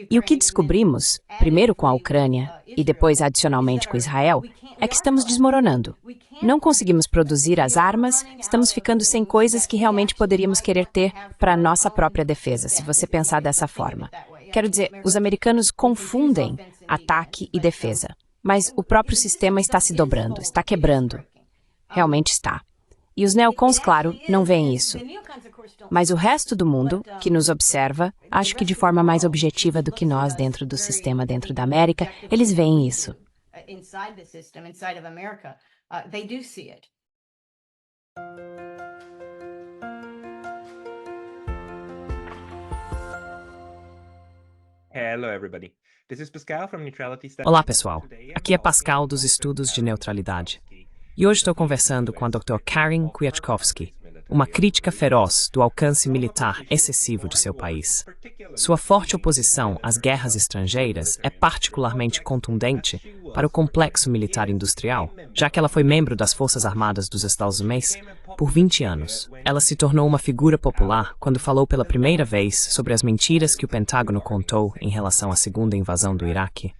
E o que descobrimos, primeiro com a Ucrânia e depois adicionalmente com Israel, é que estamos desmoronando. Não conseguimos produzir as armas, estamos ficando sem coisas que realmente poderíamos querer ter para a nossa própria defesa, se você pensar dessa forma. Quero dizer, os americanos confundem ataque e defesa, mas o próprio sistema está se dobrando, está quebrando. Realmente está. E os neocons, claro, não veem isso. Mas o resto do mundo, que nos observa, acho que de forma mais objetiva do que nós dentro do sistema, dentro da América, eles veem isso. Olá, pessoal. Aqui é Pascal dos Estudos de Neutralidade. E hoje estou conversando com a Dr. Karen Kwiatkowski, uma crítica feroz do alcance militar excessivo de seu país. Sua forte oposição às guerras estrangeiras é particularmente contundente para o complexo militar industrial, já que ela foi membro das Forças Armadas dos Estados Unidos por 20 anos. Ela se tornou uma figura popular quando falou pela primeira vez sobre as mentiras que o Pentágono contou em relação à segunda invasão do Iraque.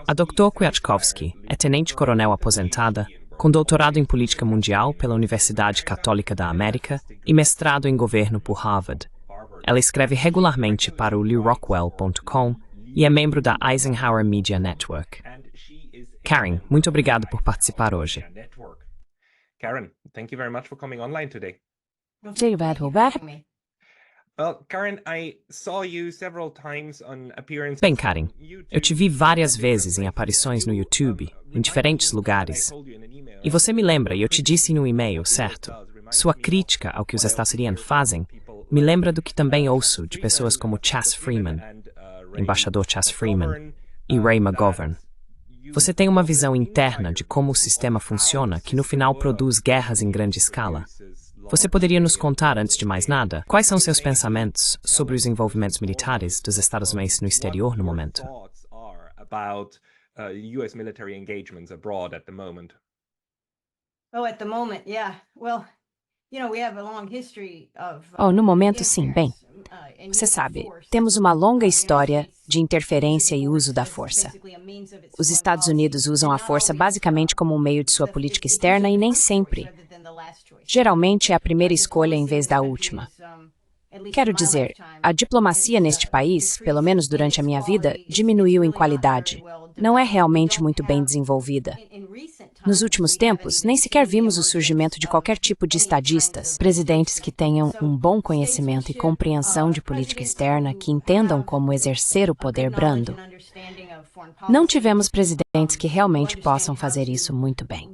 A Dr. Kwiatkowski é tenente-coronel aposentada, com doutorado em política mundial pela Universidade Católica da América e mestrado em governo por Harvard. Ela escreve regularmente para o LewRockwell.com e é membro da Eisenhower Media Network. Karen, muito obrigado por participar hoje. Karen, thank you very much for coming online today. Bem, Karen, eu te vi várias vezes em aparições no YouTube, em diferentes lugares. E você me lembra, e eu te disse no e-mail, certo? Sua crítica ao que os Estados Unidos fazem me lembra do que também ouço de pessoas como Chas Freeman, embaixador Chas Freeman, e Ray McGovern. Você tem uma visão interna de como o sistema funciona que no final produz guerras em grande escala. Você poderia nos contar, antes de mais nada, quais são seus pensamentos sobre os envolvimentos militares dos Estados Unidos no exterior no momento? No momento, sim. Bem, você sabe, temos uma longa história de interferência e uso da força. Os Estados Unidos usam a força basicamente como um meio de sua política externa e nem sempre. Geralmente é a primeira escolha em vez da última. Quero dizer, a diplomacia neste país, pelo menos durante a minha vida, diminuiu em qualidade. Não é realmente muito bem desenvolvida. Nos últimos tempos, nem sequer vimos o surgimento de qualquer tipo de estadistas, presidentes que tenham um bom conhecimento e compreensão de política externa, que entendam como exercer o poder brando. Não tivemos presidentes que realmente possam fazer isso muito bem.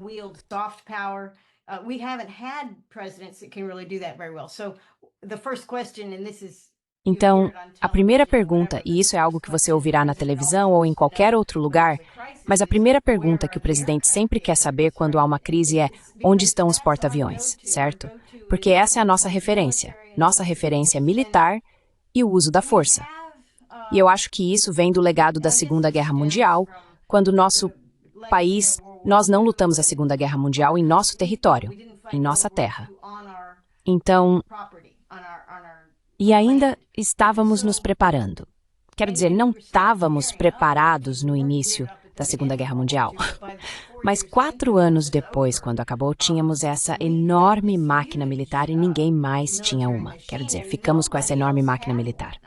Então, a primeira pergunta, e isso é algo que você ouvirá na televisão ou em qualquer outro lugar, mas a primeira pergunta que o presidente sempre quer saber quando há uma crise é: onde estão os porta-aviões, certo? Porque essa é a nossa referência militar e o uso da força. E eu acho que isso vem do legado da Segunda Guerra Mundial, quando nosso país, nós não lutamos a Segunda Guerra Mundial em nosso território, em nossa terra. Então, e ainda estávamos nos preparando. Quero dizer, não estávamos preparados no início da Segunda Guerra Mundial. Mas 4 anos depois, quando acabou, tínhamos essa enorme máquina militar e ninguém mais tinha uma. Quero dizer, ficamos com essa enorme máquina militar.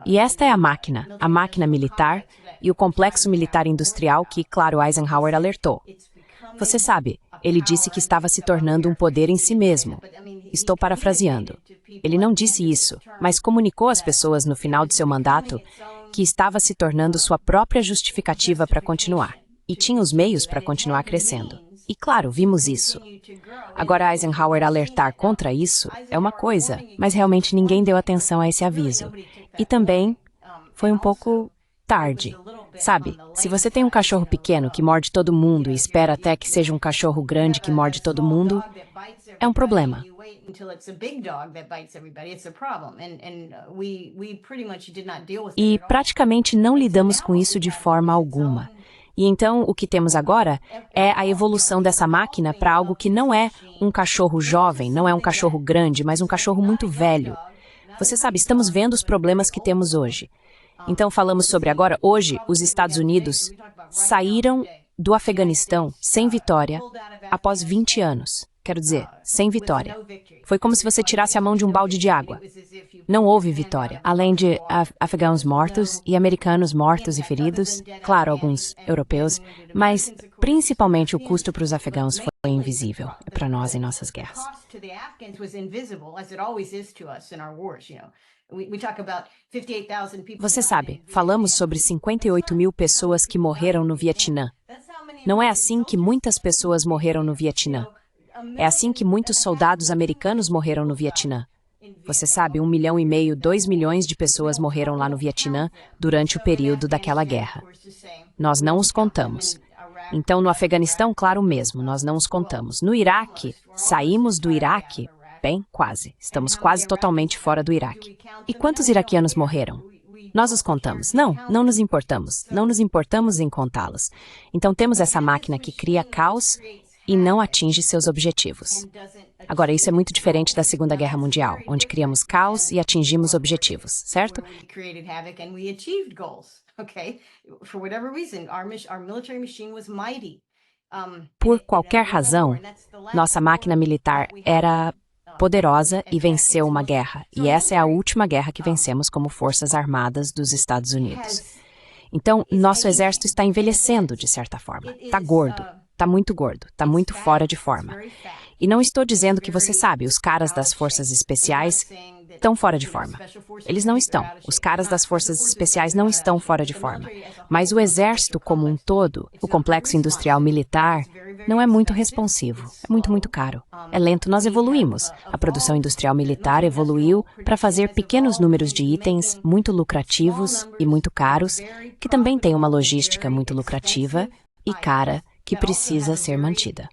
E esta é a máquina militar e o complexo militar industrial que, claro, Eisenhower alertou. Você sabe, ele disse que estava se tornando um poder em si mesmo. Estou parafraseando. Ele não disse isso, mas comunicou às pessoas no final de seu mandato que estava se tornando sua própria justificativa para continuar. E tinha os meios para continuar crescendo. E claro, vimos isso. Agora Eisenhower alertar contra isso é uma coisa, mas realmente ninguém deu atenção a esse aviso. E também foi um pouco tarde. Sabe, se você tem um cachorro pequeno que morde todo mundo e espera até que seja um cachorro grande que morde todo mundo, é um problema. E praticamente não lidamos com isso de forma alguma. E então, o que temos agora é a evolução dessa máquina para algo que não é um cachorro jovem, não é um cachorro grande, mas um cachorro muito velho. Você sabe, estamos vendo os problemas que temos hoje. Então, falamos sobre agora, hoje, os Estados Unidos saíram do Afeganistão sem vitória após 20 anos. Quero dizer, sem vitória. Foi como se você tirasse a mão de um balde de água. Não houve vitória. Além de afegãos mortos e americanos mortos e feridos, claro, alguns europeus, mas principalmente o custo para os afegãos foi invisível para nós em nossas guerras. Você sabe, falamos sobre 58 mil pessoas que morreram no Vietnã. Não é assim que muitas pessoas morreram no Vietnã. É assim que muitos soldados americanos morreram no Vietnã. Você sabe, 1,5 milhão, 2 milhões de pessoas morreram lá no Vietnã durante o período daquela guerra. Nós não os contamos. Então, no Afeganistão, claro mesmo, nós não os contamos. No Iraque, saímos do Iraque, bem, quase. Estamos quase totalmente fora do Iraque. E quantos iraquianos morreram? Nós os contamos. Não nos importamos. Não nos importamos em contá-los. Então, temos essa máquina que cria caos e não atinge seus objetivos. Agora, isso é muito diferente da Segunda Guerra Mundial, onde criamos caos e atingimos objetivos, certo? Por qualquer razão, nossa máquina militar era poderosa e venceu uma guerra. E essa é a última guerra que vencemos como Forças Armadas dos Estados Unidos. Então, nosso exército está envelhecendo, de certa forma. Está gordo. Está muito gordo, está muito fora de forma. E não estou dizendo que você sabe, os caras das forças especiais estão fora de forma. Eles não estão. Os caras das forças especiais não estão fora de forma. Mas o exército como um todo, o complexo industrial militar, não é muito responsivo. É muito caro. É lento, nós evoluímos. A produção industrial militar evoluiu para fazer pequenos números de itens muito lucrativos e muito caros, que também têm uma logística muito lucrativa e cara, que precisa ser mantida.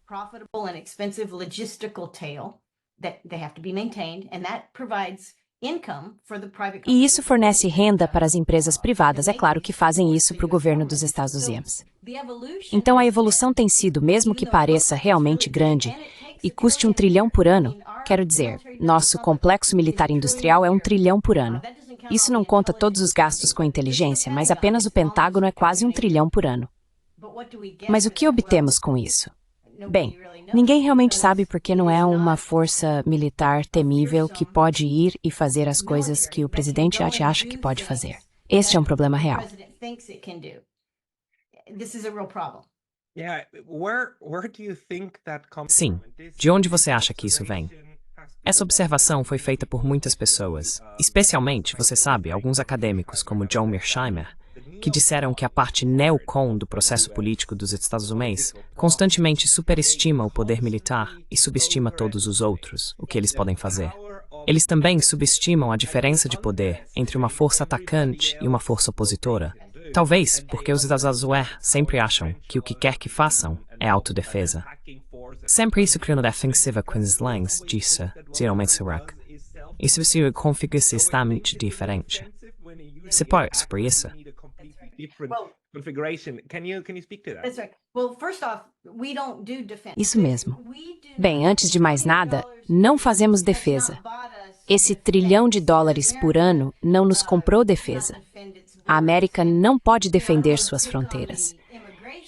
E isso fornece renda para as empresas privadas, é claro que fazem isso para o governo dos Estados Unidos. Então a evolução tem sido, mesmo que pareça realmente grande e custe 1 trilhão por ano, quero dizer, nosso complexo militar industrial é 1 trilhão por ano. Isso não conta todos os gastos com inteligência, mas apenas o Pentágono é quase 1 trilhão por ano. Mas o que obtemos com isso? Bem, ninguém realmente sabe porque não é uma força militar temível que pode ir e fazer as coisas que o presidente acha que pode fazer. Este é um problema real. Sim, de onde você acha que isso vem? Essa observação foi feita por muitas pessoas, especialmente, você sabe, alguns acadêmicos como John Mearsheimer, que disseram que a parte neocon do processo político dos Estados Unidos constantemente superestima o poder militar e subestima todos os outros, o que eles podem fazer. Eles também subestimam a diferença de poder entre uma força atacante e uma força opositora. Talvez porque os Estados Unidos sempre acham que o que quer que façam é autodefesa. Sempre isso cria uma defensiva com os lãs, disse, geralmente Iraq. Isso se configura extremamente diferente. Você pode sobre isso? Isso mesmo. Bem, antes de mais nada, não fazemos defesa. Esse trilhão de dólares por ano não nos comprou defesa. A América não pode defender suas fronteiras.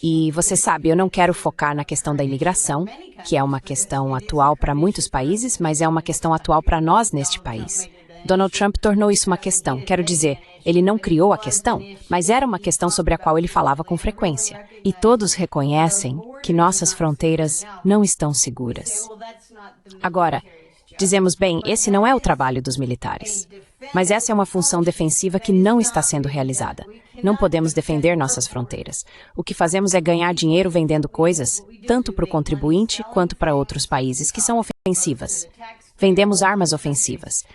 E você sabe, eu não quero focar na questão da imigração, que é uma questão atual para muitos países, mas é uma questão atual para nós neste país. Donald Trump tornou isso uma questão. Quero dizer, ele não criou a questão, mas era uma questão sobre a qual ele falava com frequência. E todos reconhecem que nossas fronteiras não estão seguras. Agora, dizemos, bem, esse não é o trabalho dos militares. Mas essa é uma função defensiva que não está sendo realizada. Não podemos defender nossas fronteiras. O que fazemos é ganhar dinheiro vendendo coisas, tanto para o contribuinte quanto para outros países, que são ofensivas. Vendemos armas ofensivas.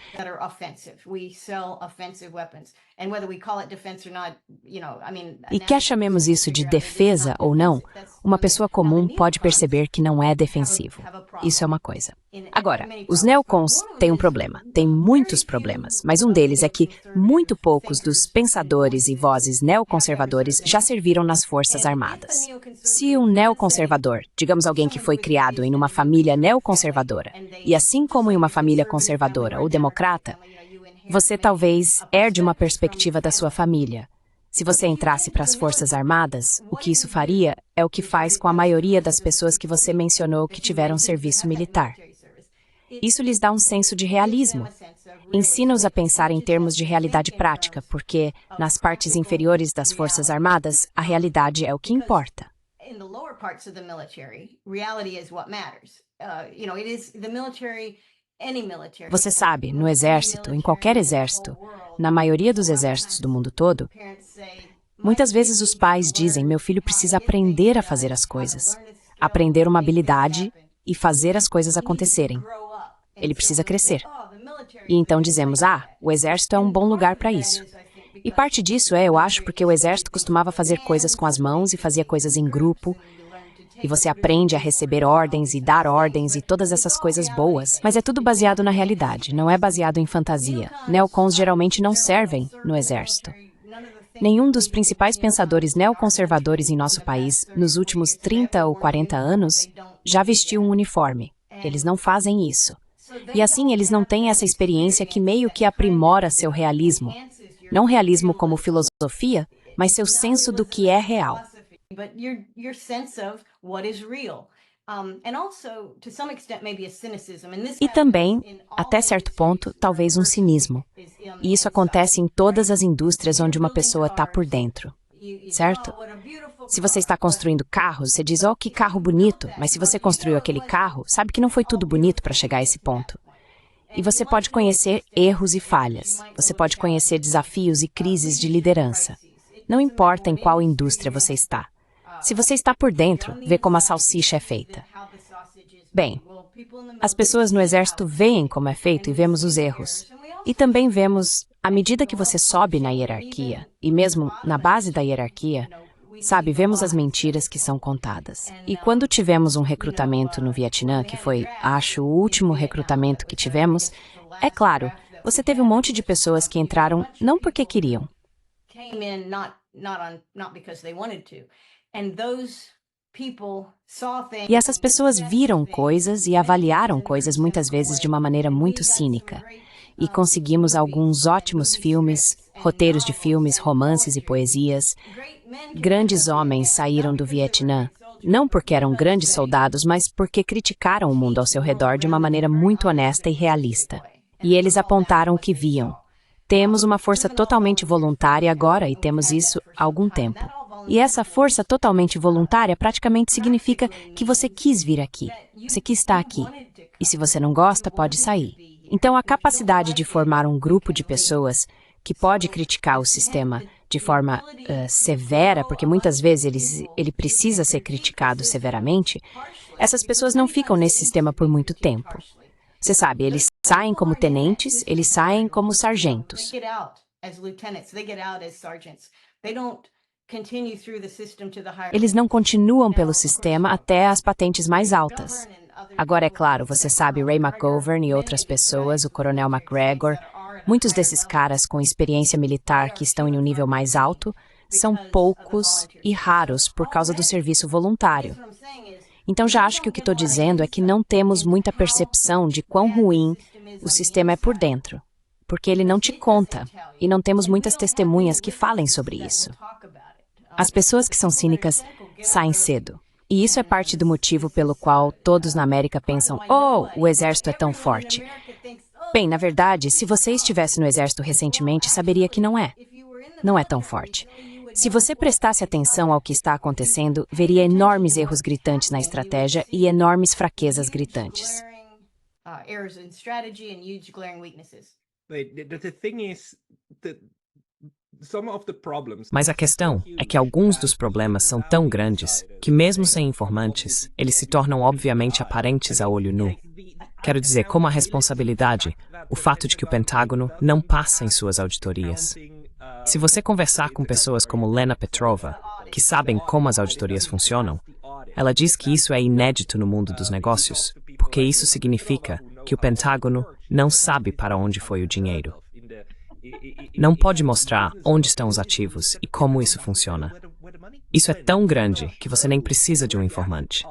E quer chamemos isso de defesa ou não, uma pessoa comum pode perceber que não é defensivo. Isso é uma coisa. Agora, os neocons têm um problema, têm muitos problemas, mas um deles é que muito poucos dos pensadores e vozes neoconservadores já serviram nas Forças Armadas. Se um neoconservador, digamos alguém que foi criado em uma família neoconservadora, e assim como em uma família conservadora ou democrata, você talvez herde uma perspectiva da sua família. Se você entrasse para as Forças Armadas, o que isso faria é o que faz com a maioria das pessoas que você mencionou que tiveram serviço militar. Isso lhes dá um senso de realismo. Ensina-os a pensar em termos de realidade prática, porque, nas partes inferiores das Forças Armadas, a realidade é o que importa. Você sabe, no exército, em qualquer exército, na maioria dos exércitos do mundo todo, muitas vezes os pais dizem: meu filho precisa aprender a fazer as coisas, aprender uma habilidade e fazer as coisas acontecerem. Ele precisa crescer. E então dizemos: o exército é um bom lugar para isso. E parte disso eu acho, porque o exército costumava fazer coisas com as mãos e fazia coisas em grupo. E você aprende a receber ordens e dar ordens e todas essas coisas boas. Mas é tudo baseado na realidade, não é baseado em fantasia. Neocons geralmente não servem no exército. Nenhum dos principais pensadores neoconservadores em nosso país, nos últimos 30 ou 40 anos, já vestiu um uniforme. Eles não fazem isso. E assim eles não têm essa experiência que meio que aprimora seu realismo. Não realismo como filosofia, mas seu senso do que é real. E também, até certo ponto, talvez um cinismo. E isso acontece em todas as indústrias onde uma pessoa está por dentro, certo? Se você está construindo carros, você diz: que carro bonito, mas se você construiu aquele carro, sabe que não foi tudo bonito para chegar a esse ponto. E você pode conhecer erros e falhas, você pode conhecer desafios e crises de liderança. Não importa em qual indústria você está. Se você está por dentro, vê como a salsicha é feita. Bem, as pessoas no exército veem como é feito e vemos os erros. E também vemos, à medida que você sobe na hierarquia, e mesmo na base da hierarquia, sabe, vemos as mentiras que são contadas. E quando tivemos um recrutamento no Vietnã, que foi, acho, o último recrutamento que tivemos, é claro, você teve um monte de pessoas que entraram não porque queriam. E essas pessoas viram coisas e avaliaram coisas muitas vezes de uma maneira muito cínica. E conseguimos alguns ótimos filmes, roteiros de filmes, romances e poesias. Grandes homens saíram do Vietnã, não porque eram grandes soldados, mas porque criticaram o mundo ao seu redor de uma maneira muito honesta e realista. E eles apontaram o que viam. Temos uma força totalmente voluntária agora e temos isso há algum tempo. E essa força totalmente voluntária praticamente significa que você quis vir aqui, você quis estar aqui. E se você não gosta, pode sair. Então, a capacidade de formar um grupo de pessoas que pode criticar o sistema de forma severa, porque muitas vezes ele precisa ser criticado severamente, essas pessoas não ficam nesse sistema por muito tempo. Você sabe, eles saem como tenentes, eles saem como sargentos. Eles não continuam pelo sistema até as patentes mais altas. Agora, é claro, você sabe, Ray McGovern e outras pessoas, o Coronel McGregor, muitos desses caras com experiência militar que estão em um nível mais alto, são poucos e raros por causa do serviço voluntário. Então, já acho que o que estou dizendo é que não temos muita percepção de quão ruim o sistema é por dentro, porque ele não te conta, e não temos muitas testemunhas que falem sobre isso. As pessoas que são cínicas saem cedo. E isso é parte do motivo pelo qual todos na América pensam: o exército é tão forte. Bem, na verdade, se você estivesse no exército recentemente, saberia que não é. Não é tão forte. Se você prestasse atenção ao que está acontecendo, veria enormes erros gritantes na estratégia e enormes fraquezas gritantes. Mas a questão é que alguns dos problemas são tão grandes que, mesmo sem informantes, eles se tornam obviamente aparentes a olho nu. Quero dizer, como a responsabilidade, o fato de que o Pentágono não passa em suas auditorias. Se você conversar com pessoas como Lena Petrova, que sabem como as auditorias funcionam, ela diz que isso é inédito no mundo dos negócios, porque isso significa que o Pentágono não sabe para onde foi o dinheiro. Não pode mostrar onde estão os ativos e como isso funciona. Isso é tão grande que você nem precisa de um informante.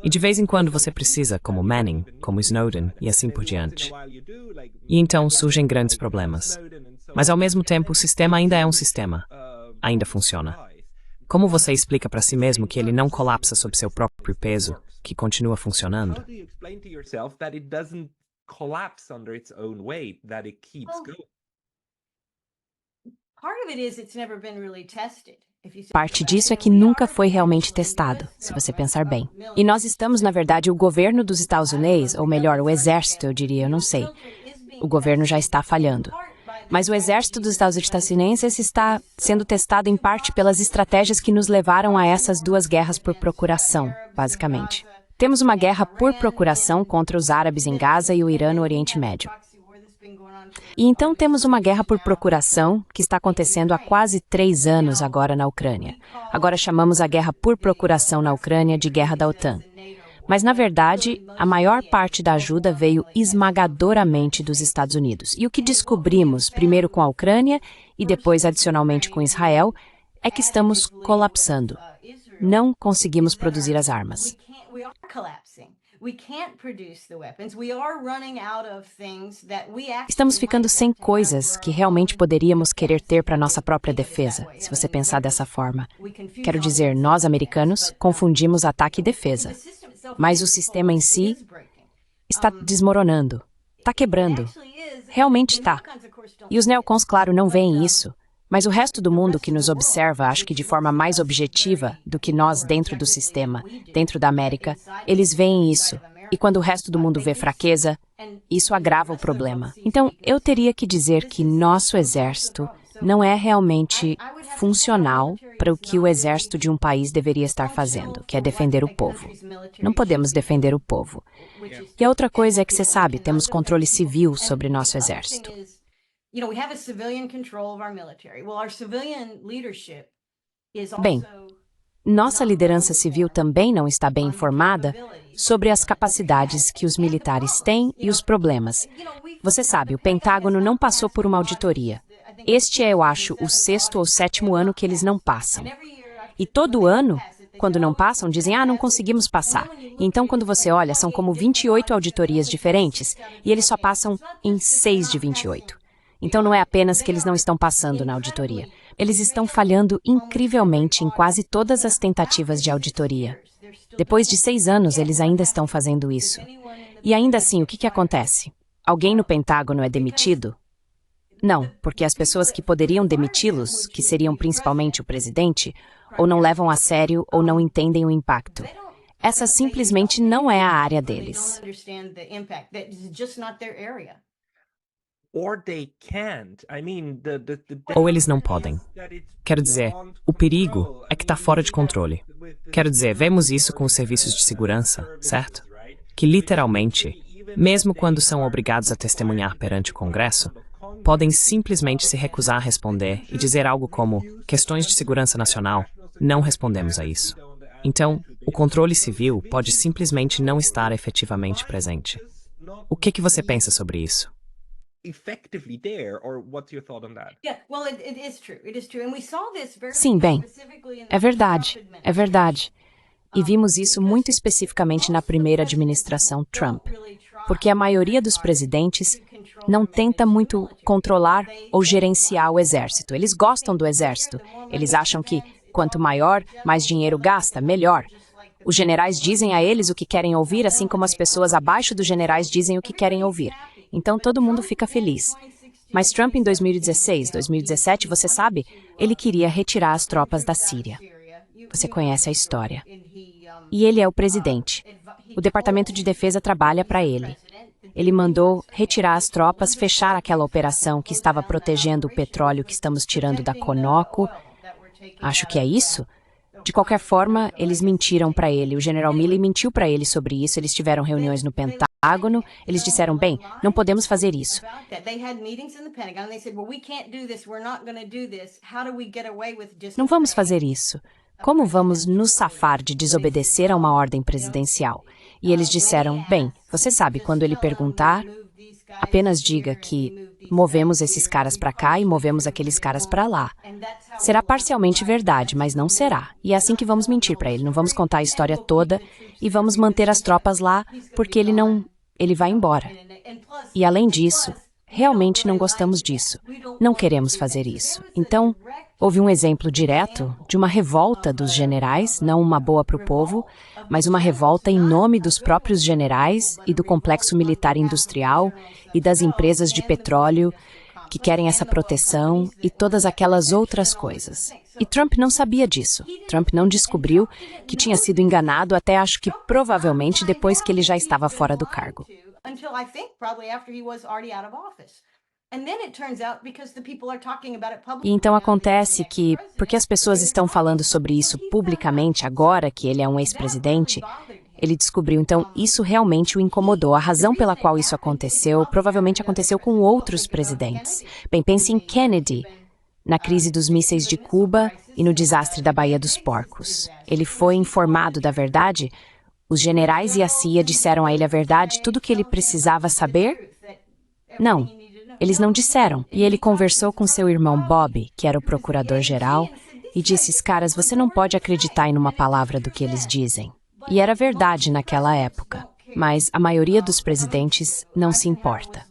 E de vez em quando você precisa, como Manning, como Snowden e assim por diante. E então surgem grandes problemas. Mas ao mesmo tempo o sistema ainda é um sistema. Ainda funciona. Como você explica para si mesmo que ele não colapsa sob seu próprio peso, que continua funcionando? Parte disso é que nunca foi realmente testado, se você pensar bem. E nós estamos, na verdade, o governo dos Estados Unidos, ou melhor, o exército, eu diria, eu não sei. O governo já está falhando. Mas o exército dos Estados Unidos está sendo testado em parte pelas estratégias que nos levaram a essas duas guerras por procuração, basicamente. Temos uma guerra por procuração contra os árabes em Gaza e o Irã no Oriente Médio. E então temos uma guerra por procuração que está acontecendo há quase 3 anos agora na Ucrânia. Agora chamamos a guerra por procuração na Ucrânia de guerra da OTAN. Mas, na verdade, a maior parte da ajuda veio esmagadoramente dos Estados Unidos. E o que descobrimos, primeiro com a Ucrânia e depois adicionalmente com Israel, é que estamos colapsando. Não conseguimos produzir as armas. Estamos ficando sem coisas que realmente poderíamos querer ter para nossa própria defesa, se você pensar dessa forma. Quero dizer, nós, americanos, confundimos ataque e defesa. Mas o sistema em si está desmoronando, está quebrando. Realmente está. E os neocons, claro, não veem isso. Mas o resto do mundo que nos observa, acho que de forma mais objetiva do que nós dentro do sistema, dentro da América, eles veem isso. E quando o resto do mundo vê fraqueza, isso agrava o problema. Então, eu teria que dizer que nosso exército não é realmente funcional para o que o exército de um país deveria estar fazendo, que é defender o povo. Não podemos defender o povo. E a outra coisa é que, você sabe, temos controle civil sobre nosso exército. Bem, nossa liderança civil também não está bem informada sobre as capacidades que os militares têm e os problemas. Você sabe, o Pentágono não passou por uma auditoria. Este é, eu acho, o 6º ou 7º ano que eles não passam. E todo ano, quando não passam, dizem, não conseguimos passar. E então, quando você olha, são como 28 auditorias diferentes e eles só passam em 6 de 28. Então, não é apenas que eles não estão passando na auditoria. Eles estão falhando incrivelmente em quase todas as tentativas de auditoria. Depois de 6 anos, eles ainda estão fazendo isso. E ainda assim, o que acontece? Alguém no Pentágono é demitido? Não, porque as pessoas que poderiam demiti-los, que seriam principalmente o presidente, ou não levam a sério ou não entendem o impacto. Essa simplesmente não é a área deles. Ou eles não podem. Quero dizer, o perigo é que está fora de controle. Quero dizer, vemos isso com os serviços de segurança, certo? Que literalmente, mesmo quando são obrigados a testemunhar perante o Congresso, podem simplesmente se recusar a responder e dizer algo como, questões de segurança nacional, não respondemos a isso. Então, o controle civil pode simplesmente não estar efetivamente presente. O que você pensa sobre isso? Sim, bem, é verdade, é verdade. E vimos isso muito especificamente na primeira administração Trump, porque a maioria dos presidentes não tenta muito controlar ou gerenciar o exército. Eles gostam do exército. Eles acham que quanto maior, mais dinheiro gasta, melhor. Os generais dizem a eles o que querem ouvir, assim como as pessoas abaixo dos generais dizem o que querem ouvir. Então todo mundo fica feliz. Mas Trump em 2016, 2017, você sabe, ele queria retirar as tropas da Síria. Você conhece a história. E ele é o presidente. O Departamento de Defesa trabalha para ele. Ele mandou retirar as tropas, fechar aquela operação que estava protegendo o petróleo que estamos tirando da Conoco. Acho que é isso. De qualquer forma, eles mentiram para ele. O general Milley mentiu para ele sobre isso. Eles tiveram reuniões no Pentágono. Pentágono, eles disseram, bem, não podemos fazer isso. Não vamos fazer isso. Como vamos nos safar de desobedecer a uma ordem presidencial? E eles disseram, bem, você sabe, quando ele perguntar, apenas diga que movemos esses caras para cá e movemos aqueles caras para lá. Será parcialmente verdade, mas não será. E é assim que vamos mentir para ele. Não vamos contar a história toda e vamos manter as tropas lá porque ele vai embora. E além disso, realmente não gostamos disso. Não queremos fazer isso. Então, houve um exemplo direto de uma revolta dos generais, não uma boa para o povo, mas uma revolta em nome dos próprios generais e do complexo militar industrial e das empresas de petróleo que querem essa proteção e todas aquelas outras coisas. E Trump não sabia disso. Trump não descobriu que tinha sido enganado até acho que provavelmente depois que ele já estava fora do cargo. E então acontece que, porque as pessoas estão falando sobre isso publicamente agora que ele é um ex-presidente, ele descobriu, então isso realmente o incomodou. A razão pela qual isso aconteceu, provavelmente aconteceu com outros presidentes. Bem, pense em Kennedy, na crise dos mísseis de Cuba e no desastre da Baía dos Porcos. Ele foi informado da verdade? Os generais e a CIA disseram a ele a verdade, tudo o que ele precisava saber? Não. Eles não disseram, e ele conversou com seu irmão Bob, que era o procurador-geral, e disse, caras, você não pode acreditar em uma palavra do que eles dizem. E era verdade naquela época, mas a maioria dos presidentes não se importa.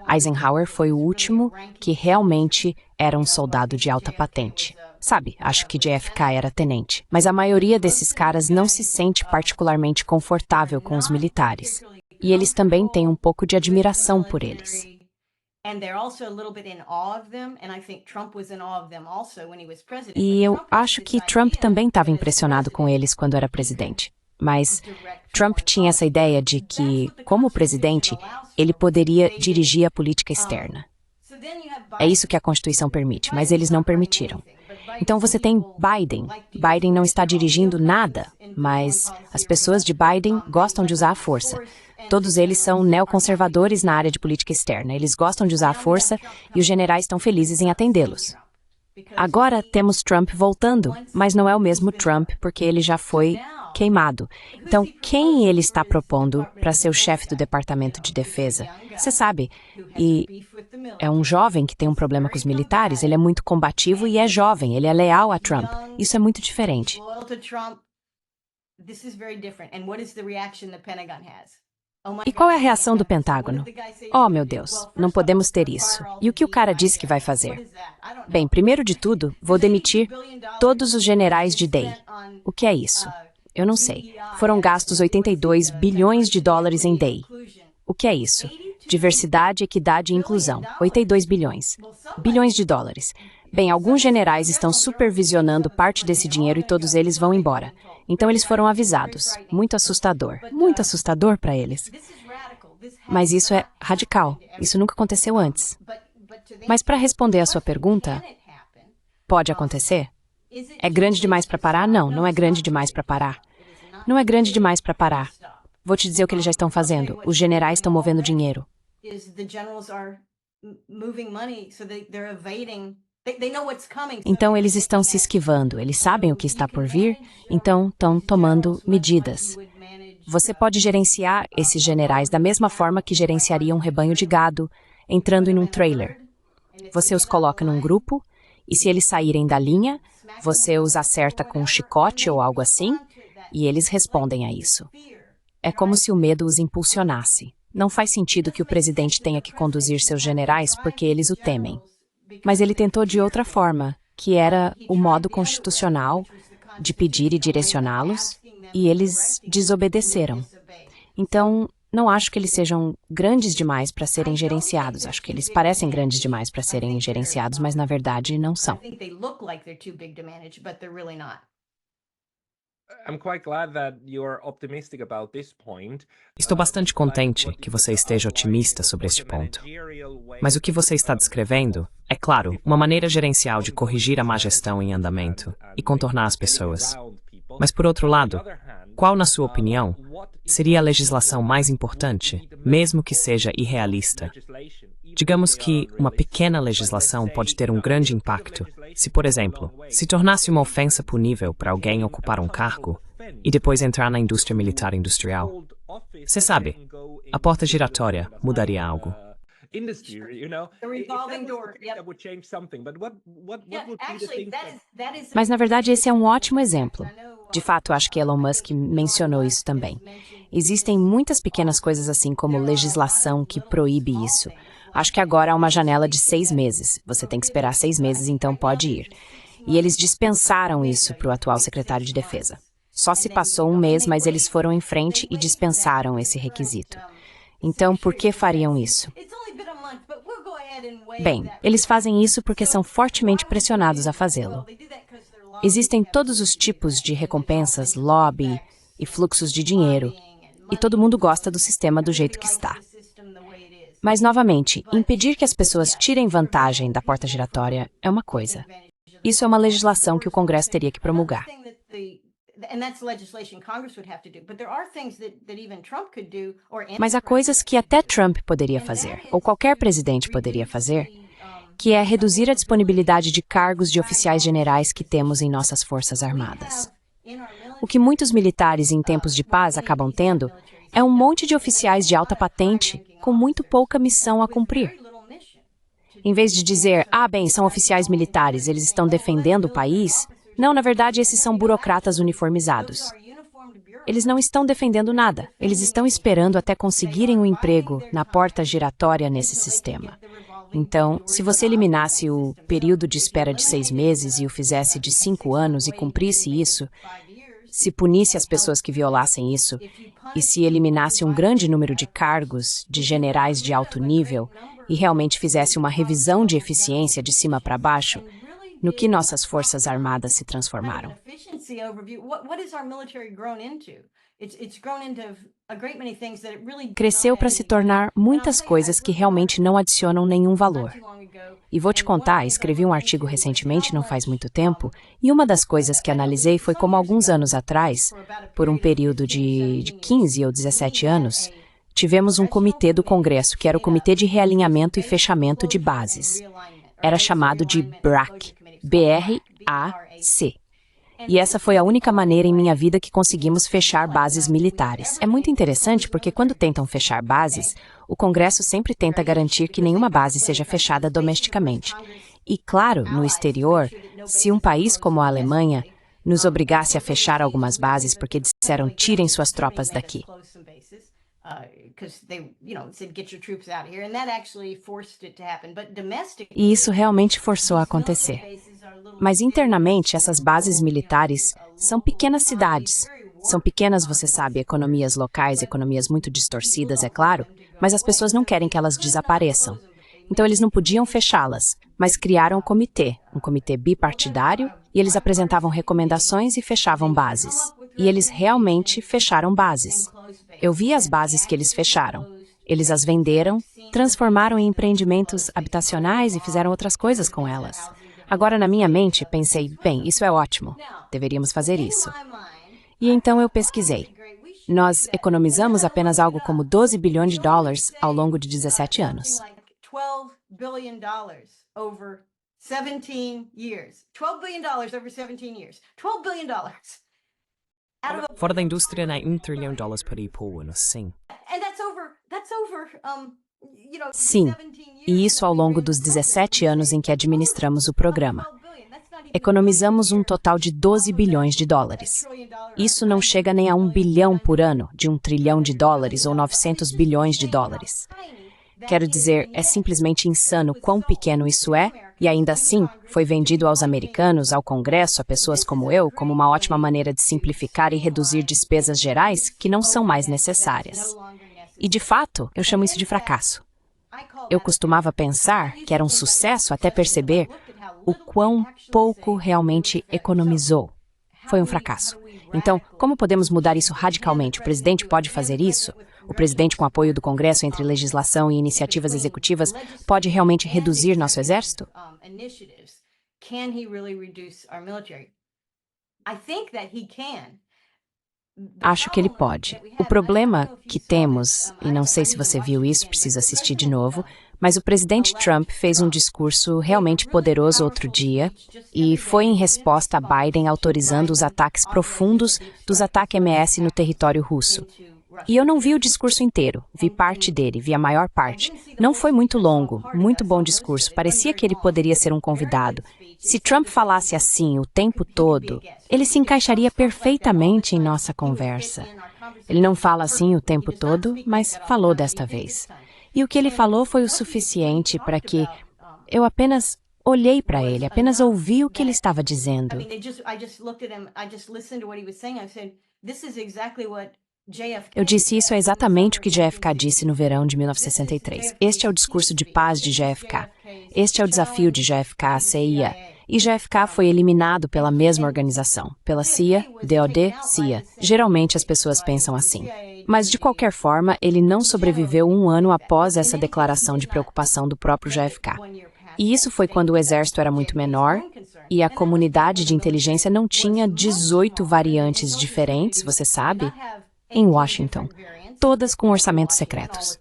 Eisenhower foi o último que realmente era um soldado de alta patente. Sabe, acho que JFK era tenente, mas a maioria desses caras não se sente particularmente confortável com os militares. E eles também têm um pouco de admiração por eles. E eu acho que Trump também estava impressionado com eles quando era presidente. Mas Trump tinha essa ideia de que, como presidente, ele poderia dirigir a política externa. É isso que a Constituição permite, mas eles não permitiram. Então você tem Biden. Biden não está dirigindo nada, mas as pessoas de Biden gostam de usar a força. Todos eles são neoconservadores na área de política externa. Eles gostam de usar a força e os generais estão felizes em atendê-los. Agora temos Trump voltando, mas não é o mesmo Trump porque ele já foi queimado. Então, quem ele está propondo para ser o chefe do Departamento de Defesa? Você sabe, e é um jovem que tem um problema com os militares, ele é muito combativo e é jovem, ele é leal a Trump. Isso é muito diferente. E qual é a reação do Pentágono? Oh, meu Deus, não podemos ter isso. E o que o cara disse que vai fazer? Bem, primeiro de tudo, vou demitir todos os generais de Day. O que é isso? Eu não sei. Foram gastos 82 bilhões de dólares em Day. O que é isso? Diversidade, equidade e inclusão. 82 bilhões. Bilhões de dólares. Bem, alguns generais estão supervisionando parte desse dinheiro e todos eles vão embora. Então eles foram avisados. Muito assustador para eles. Mas isso é radical. Isso nunca aconteceu antes. Mas para responder a sua pergunta, pode acontecer? É grande demais para parar? Não, não é grande demais para parar. Não é grande demais para parar. Vou te dizer o que eles já estão fazendo. Os generais estão movendo dinheiro. Então eles estão se esquivando, eles sabem o que está por vir, então estão tomando medidas. Você pode gerenciar esses generais da mesma forma que gerenciaria um rebanho de gado, entrando em um trailer. Você os coloca num grupo, e se eles saírem da linha, você os acerta com um chicote ou algo assim, e eles respondem a isso. É como se o medo os impulsionasse. Não faz sentido que o presidente tenha que conduzir seus generais porque eles o temem. Mas ele tentou de outra forma, que era o modo constitucional de pedir e direcioná-los, e eles desobedeceram. Então, não acho que eles sejam grandes demais para serem gerenciados. Acho que eles parecem grandes demais para serem gerenciados, mas na verdade não são. Estou bastante contente que você esteja otimista sobre este ponto. Mas o que você está descrevendo é, claro, uma maneira gerencial de corrigir a má gestão em andamento e contornar as pessoas. Mas, por outro lado, Qual, na sua opinião, seria a legislação mais importante, mesmo que seja irrealista? Digamos que uma pequena legislação pode ter um grande impacto se, por exemplo, se tornasse uma ofensa punível para alguém ocupar um cargo e depois entrar na indústria militar industrial. Você sabe, a porta giratória mudaria algo. Mas, na verdade, esse é um ótimo exemplo. De fato, acho que Elon Musk mencionou isso também. Existem muitas pequenas coisas assim como legislação que proíbe isso. Acho que agora há uma janela de 6 meses. Você tem que esperar 6 meses, então pode ir. E eles dispensaram isso para o atual secretário de Defesa. Só se passou um mês, mas eles foram em frente e dispensaram esse requisito. Então, por que fariam isso? Bem, eles fazem isso porque são fortemente pressionados a fazê-lo. Existem todos os tipos de recompensas, lobby e fluxos de dinheiro, e todo mundo gosta do sistema do jeito que está. Mas, novamente, impedir que as pessoas tirem vantagem da porta giratória é uma coisa. Isso é uma legislação que o Congresso teria que promulgar. Mas há coisas que até Trump poderia fazer, ou qualquer presidente poderia fazer, que é reduzir a disponibilidade de cargos de oficiais generais que temos em nossas forças armadas. O que muitos militares em tempos de paz acabam tendo é um monte de oficiais de alta patente com muito pouca missão a cumprir. Em vez de dizer, bem, são oficiais militares, eles estão defendendo o país, não, na verdade, esses são burocratas uniformizados. Eles não estão defendendo nada, eles estão esperando até conseguirem um emprego na porta giratória nesse sistema. Então, se você eliminasse o período de espera de 6 meses e o fizesse de 5 anos e cumprisse isso, se punisse as pessoas que violassem isso, e se eliminasse um grande número de cargos de generais de alto nível e realmente fizesse uma revisão de eficiência de cima para baixo, no que nossas forças armadas se transformaram. Cresceu para se tornar muitas coisas que realmente não adicionam nenhum valor. E vou te contar, escrevi um artigo recentemente, não faz muito tempo, e uma das coisas que analisei foi como alguns anos atrás, por um período de 15 ou 17 anos, tivemos um comitê do Congresso, que era o Comitê de Realinhamento e Fechamento de Bases. Era chamado de BRAC, B-R-A-C. E essa foi a única maneira em minha vida que conseguimos fechar bases militares. É muito interessante porque quando tentam fechar bases, o Congresso sempre tenta garantir que nenhuma base seja fechada domesticamente. E, claro, no exterior, se um país como a Alemanha nos obrigasse a fechar algumas bases porque disseram tirem suas tropas daqui. E isso realmente forçou a acontecer. Mas internamente, essas bases militares são pequenas cidades. São pequenas, você sabe, economias locais, economias muito distorcidas, é claro, mas as pessoas não querem que elas desapareçam. Então eles não podiam fechá-las, mas criaram um comitê bipartidário, e eles apresentavam recomendações e fechavam bases. E eles realmente fecharam bases. Eu vi as bases que eles fecharam. Eles as venderam, transformaram em empreendimentos habitacionais e fizeram outras coisas com elas. Agora, na minha mente, pensei, bem, isso é ótimo, deveríamos fazer isso. E então eu pesquisei. Nós economizamos apenas algo como 12 bilhões de dólares ao longo de 17 anos. 12 billion over 17 years. 12 billion over 17 years. 12 billion dollars. Fora da indústria, né? $1 trilhão por ano, sim. Sim, e isso ao longo dos 17 anos em que administramos o programa. Economizamos um total de 12 bilhões de dólares. Isso não chega nem a 1 bilhão por ano, de $1 trilhão ou 900 bilhões de dólares. Quero dizer, é simplesmente insano quão pequeno isso é, e ainda assim foi vendido aos americanos, ao Congresso, a pessoas como eu, como uma ótima maneira de simplificar e reduzir despesas gerais que não são mais necessárias. E, de fato, eu chamo isso de fracasso. Eu costumava pensar que era um sucesso até perceber o quão pouco realmente economizou. Foi um fracasso. Então, como podemos mudar isso radicalmente? O presidente pode fazer isso? O presidente, com apoio do Congresso entre legislação e iniciativas executivas, pode realmente reduzir nosso exército? Acho que ele pode. O problema que temos, e não sei se você viu isso, preciso assistir de novo, mas o presidente Trump fez um discurso realmente poderoso outro dia e foi em resposta a Biden autorizando os ataques profundos dos ataques MS no território russo. E eu não vi o discurso inteiro, vi parte dele, vi a maior parte. Não foi muito longo, muito bom discurso, parecia que ele poderia ser um convidado. Se Trump falasse assim o tempo todo, ele se encaixaria perfeitamente em nossa conversa. Ele não fala assim o tempo todo, mas falou desta vez. E o que ele falou foi o suficiente para que eu apenas olhei para ele, apenas ouvi o que ele estava dizendo. Eu disse isso é exatamente o que JFK disse no verão de 1963. Este é o discurso de paz de JFK. Este é o desafio de JFK à CIA. E JFK foi eliminado pela mesma organização, pela CIA, DOD, CIA. Geralmente as pessoas pensam assim. Mas, de qualquer forma, ele não sobreviveu um ano após essa declaração de preocupação do próprio JFK. E isso foi quando o exército era muito menor e a comunidade de inteligência não tinha 18 variantes diferentes, você sabe, em Washington, todas com orçamentos secretos.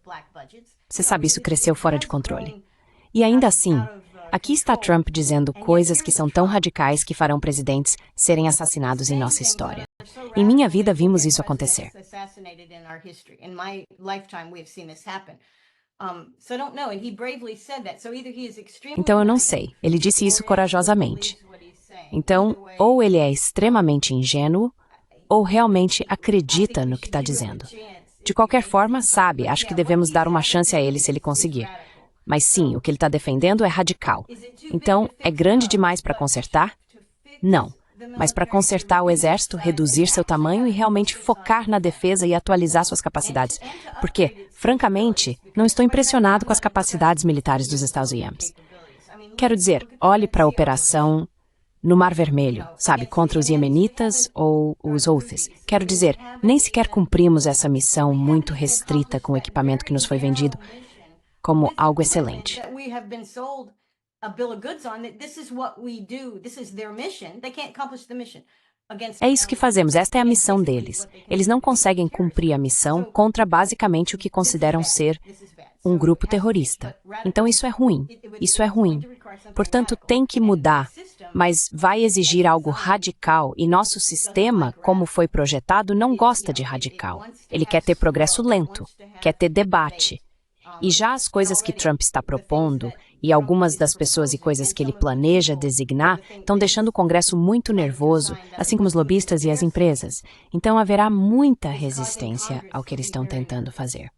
Você sabe, isso cresceu fora de controle. E ainda assim, aqui está Trump dizendo coisas que são tão radicais que farão presidentes serem assassinados em nossa história. Em minha vida, vimos isso acontecer. Então, eu não sei. Ele disse isso corajosamente. Então, ou ele é extremamente ingênuo, ou realmente acredita no que está dizendo. De qualquer forma, sabe, acho que devemos dar uma chance a ele se ele conseguir. Mas sim, o que ele está defendendo é radical. Então, é grande demais para consertar? Não. Mas para consertar o exército, reduzir seu tamanho e realmente focar na defesa e atualizar suas capacidades. Porque, francamente, não estou impressionado com as capacidades militares dos Estados Unidos. Quero dizer, olhe para a operação no Mar Vermelho, sabe, contra os iemenitas ou os Houthis. Quero dizer, nem sequer cumprimos essa missão muito restrita com o equipamento que nos foi vendido como algo excelente. É isso que fazemos, esta é a missão deles. Eles não conseguem cumprir a missão contra basicamente o que consideram ser um grupo terrorista. Então isso é ruim, isso é ruim. Portanto, tem que mudar, mas vai exigir algo radical e nosso sistema, como foi projetado, não gosta de radical. Ele quer ter progresso lento, quer ter debate. E já as coisas que Trump está propondo, e algumas das pessoas e coisas que ele planeja designar, estão deixando o Congresso muito nervoso, assim como os lobistas e as empresas. Então haverá muita resistência ao que eles estão tentando fazer.